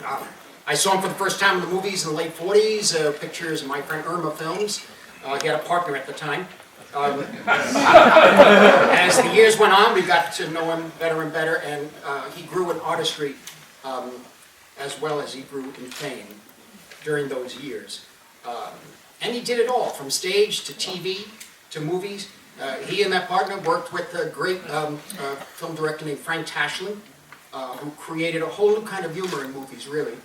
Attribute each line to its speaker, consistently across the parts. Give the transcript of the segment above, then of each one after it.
Speaker 1: I saw him for the first time in the movies in the late 40s, pictures of my friend Irma films. He had a partner at the time. As the years went on, we got to know him better and better, and he grew in artistry as well as he grew in fame during those years. And he did it all, from stage to TV to movies. He and that partner worked with a great film director named Frank Tashlin, who created a whole new kind of humor in movies, really.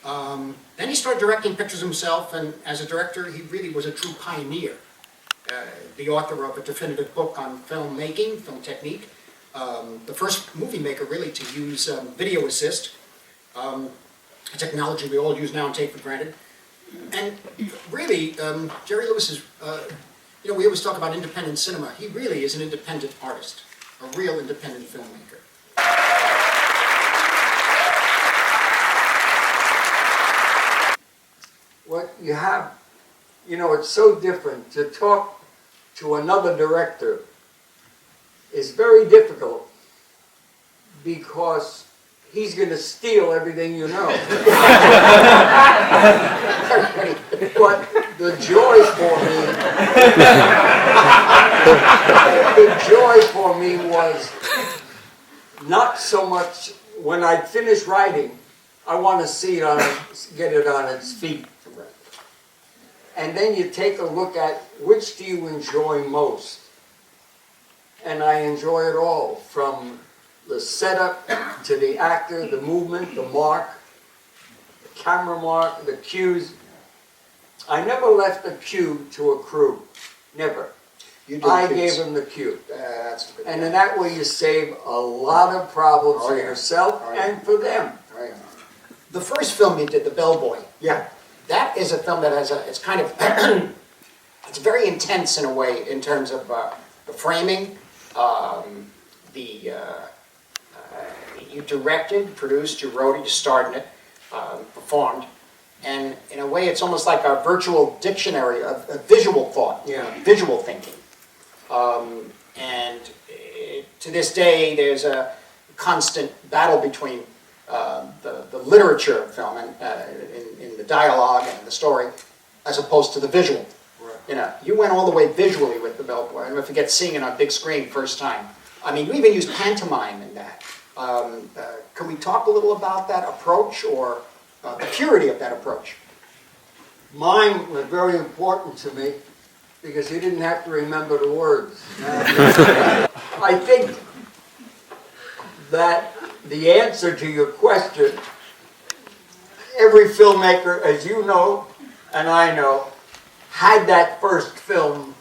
Speaker 1: Then he started directing pictures himself, and as a director, he really was a true pioneer. The author of a definitive book on filmmaking, film technique. The first movie maker, really, to use video assist, a technology we all use now and take for granted. And really, Jerry Lewis is, we always talk about independent cinema. He really is an independent artist, a real independent filmmaker.
Speaker 2: What you have, it's so different. To talk to another director is very difficult because he's going to steal everything you know. But the joy for me was not so much when I finish writing, I want to see it get it on its feet. And then you take a look at which do you enjoy most. And I enjoy it all, from the setup to the actor, the movement, the mark, the camera mark, the cues. I never left a cue to a crew. Never. I gave them the cue. And in that way you save a lot of problems for yourself and for them.
Speaker 1: The first film you did, The Bellboy.
Speaker 2: Yeah.
Speaker 1: That is a film that has it's kind of, it's very intense in a way in terms of the framing, you directed, produced, you wrote it, you starred in it, performed, and in a way it's almost like a virtual dictionary of visual thought, visual thinking. To this day there's a constant battle between the literature of film and in the dialogue and the story, as opposed to the visual. Right. You went all the way visually with The Bellboy. I never forget seeing it on big screen first time. I mean, you even used pantomime in that. Can we talk a little about that approach, or the purity of that approach?
Speaker 2: Mime was very important to me because you didn't have to remember the words. I think that the answer to your question, every filmmaker, as you know and I know, had that first film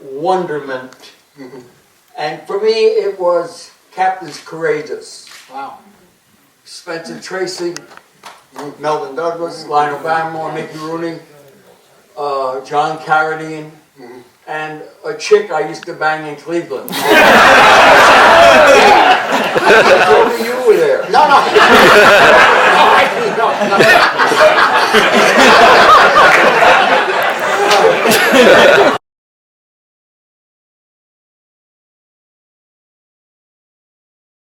Speaker 2: wonderment. Mm-hmm. And for me it was Captain's Courageous.
Speaker 1: Wow.
Speaker 2: Spencer Tracy, Melvin Douglas, Lionel Barrymore, Mickey Rooney, John Carradine, and a chick I used to bang in Cleveland. Only you were there.
Speaker 1: No. No.